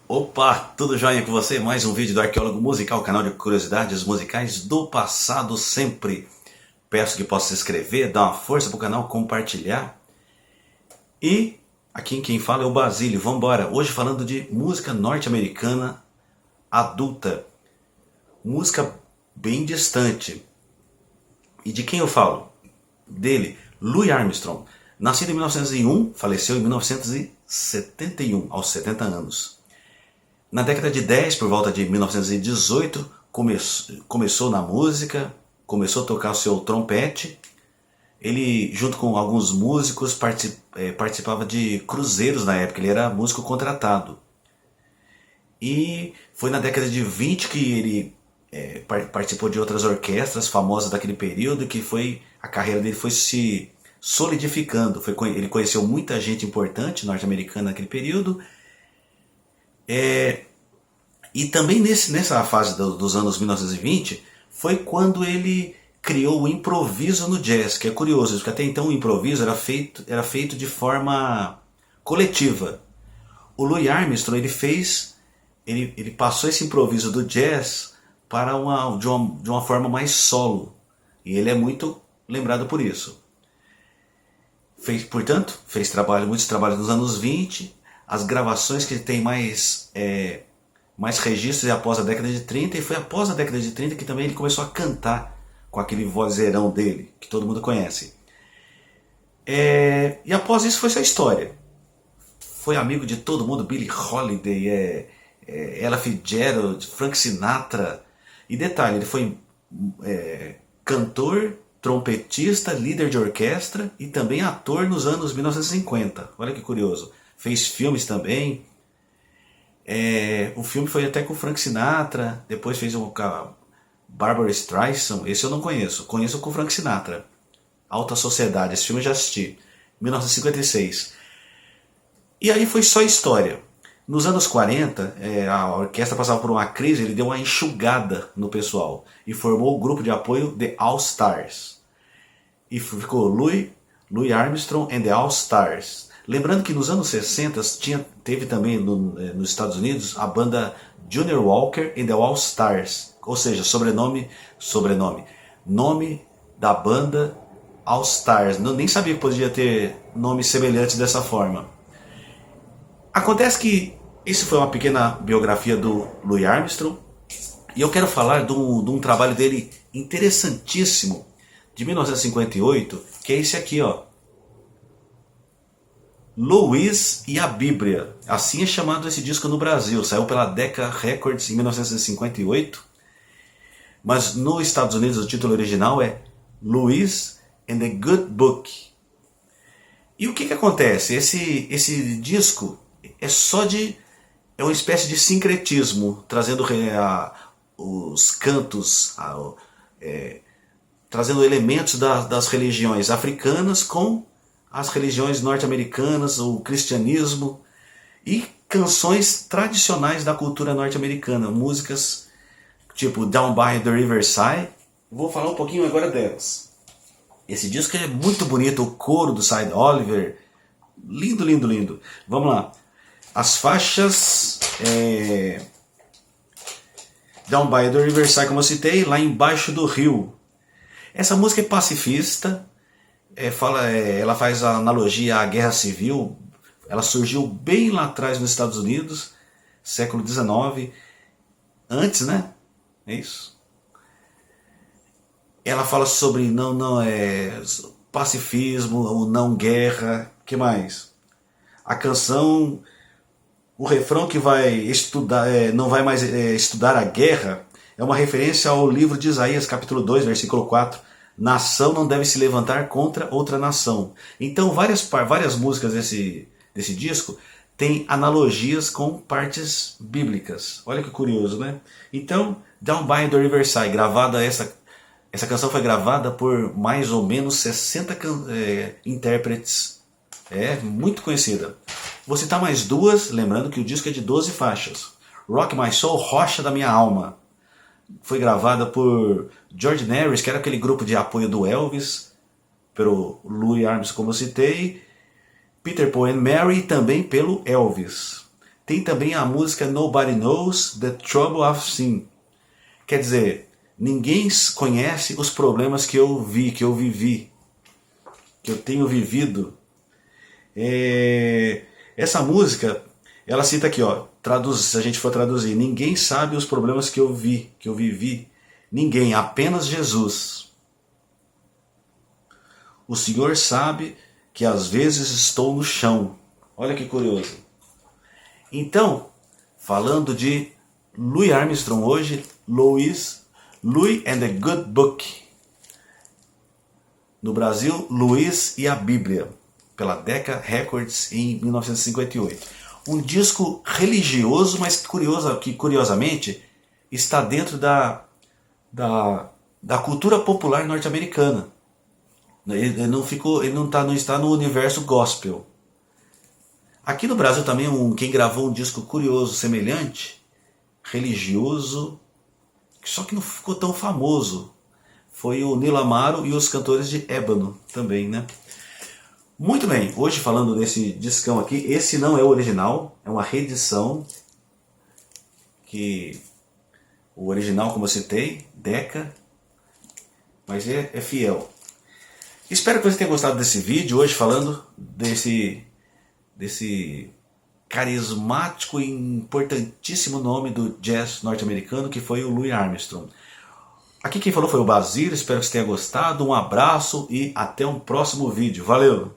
Opa, tudo jóia com você? Mais um vídeo do Arqueólogo Musical, canal de curiosidades musicais do passado sempre. Peço que possa se inscrever, dar uma força pro canal, compartilhar. E aqui quem fala é o Basílio. Vamos embora. Hoje falando de música norte-americana adulta. Música bem distante. E de quem eu falo? Dele, Louis Armstrong. Nascido em 1901, faleceu em 1971, aos 70 anos. Na década de 10, por volta de 1918, começou na música, começou a tocar o seu trompete. Ele, junto com alguns músicos, participava de cruzeiros na época, ele era músico contratado. E foi na década de 20 que ele participou de outras orquestras famosas daquele período, que a carreira dele foi se solidificando. Ele conheceu muita gente importante norte-americana naquele período. E também nessa fase dos anos 1920 foi quando ele criou o improviso no jazz, que é curioso, porque até então o improviso era feito de forma coletiva. O Louis Armstrong ele passou esse improviso do jazz para de uma forma mais solo, e ele é muito lembrado por isso. Portanto, fez muitos trabalhos nos anos 20. As gravações que tem mais registros é após a década de 30, e foi após a década de 30 que também ele começou a cantar com aquele vozeirão dele, que todo mundo conhece. E após isso foi sua história. Foi amigo de todo mundo, Billie Holiday, Ella Fitzgerald, Frank Sinatra. E detalhe, ele foi cantor, trompetista, líder de orquestra e também ator nos anos 1950. Olha que curioso. Fez filmes também. O filme foi até com o Frank Sinatra. Depois fez com a Barbra Streisand. Esse eu não conheço. Conheço com o Frank Sinatra. Alta Sociedade. Esse filme eu já assisti. 1956. E aí foi só história. Nos anos 40, a orquestra passava por uma crise. Ele deu uma enxugada no pessoal e formou o grupo de apoio The All Stars. E ficou Louis Armstrong and the All Stars. Lembrando que nos anos 60 teve também nos Estados Unidos a banda Junior Walker and the All Stars, ou seja, nome da banda All Stars. Nem sabia que podia ter nome semelhante dessa forma. Acontece que isso foi uma pequena biografia do Louis Armstrong, e eu quero falar de um trabalho dele interessantíssimo, de 1958, que é esse aqui, ó. Louis e a Bíblia. Assim é chamado esse disco no Brasil. Saiu pela Decca Records em 1958. Mas nos Estados Unidos o título original é Louis and the Good Book. E o que acontece? Esse disco é uma espécie de sincretismo, trazendo os cantos, trazendo elementos das religiões africanas com as religiões norte-americanas, o cristianismo e canções tradicionais da cultura norte-americana, músicas tipo Down by the Riverside. Vou falar um pouquinho agora delas. Esse disco é muito bonito, o coro do Cy Oliver, lindo, lindo, lindo. Vamos lá. As faixas Down by the Riverside, como eu citei, Lá Embaixo do Rio. Essa música é pacifista. Ela faz a analogia à Guerra Civil. Ela surgiu bem lá atrás nos Estados Unidos, século XIX, antes, né? É isso. Ela fala sobre pacifismo, ou não guerra. Que mais? A canção, o refrão que vai estudar, não vai mais estudar a guerra, é uma referência ao livro de Isaías, capítulo 2, versículo 4. Nação não deve se levantar contra outra nação. Então várias músicas desse disco têm analogias com partes bíblicas. Olha que curioso, né? Então, Down by the Riverside, essa canção foi gravada por mais ou menos 60 intérpretes. É muito conhecida. Vou citar mais duas, lembrando que o disco é de 12 faixas. Rock My Soul, Rocha da Minha Alma. Foi gravada por George Harris, que era aquele grupo de apoio do Elvis, pelo Louis Armstrong, como eu citei, Peter Paul and Mary, também pelo Elvis. Tem também a música Nobody Knows the Trouble I've Seen. Quer dizer, ninguém conhece os problemas que eu vi, que eu vivi, que eu tenho vivido. Essa música, ela cita aqui, ó, se a gente for traduzir, ninguém sabe os problemas que eu vi, que eu vivi. Ninguém, apenas Jesus. O Senhor sabe que às vezes estou no chão. Olha que curioso. Então, falando de Louis Armstrong hoje, Louis and the Good Book. No Brasil, Louis e a Bíblia, pela Decca Records em 1958. Um disco religioso, mas que curiosamente está dentro da cultura popular norte-americana. Ele não está no universo gospel. Aqui no Brasil também quem gravou um disco curioso, semelhante, religioso, só que não ficou tão famoso, foi o Nilo Amaro e os Cantores de Ébano também, né? Muito bem, hoje falando desse discão aqui, esse não é o original, é uma reedição, que o original, como eu citei, Decca, mas é fiel. Espero que você tenha gostado desse vídeo, hoje falando desse carismático e importantíssimo nome do jazz norte-americano, que foi o Louis Armstrong. Aqui quem falou foi o Basílio, espero que você tenha gostado, um abraço e até um próximo vídeo. Valeu!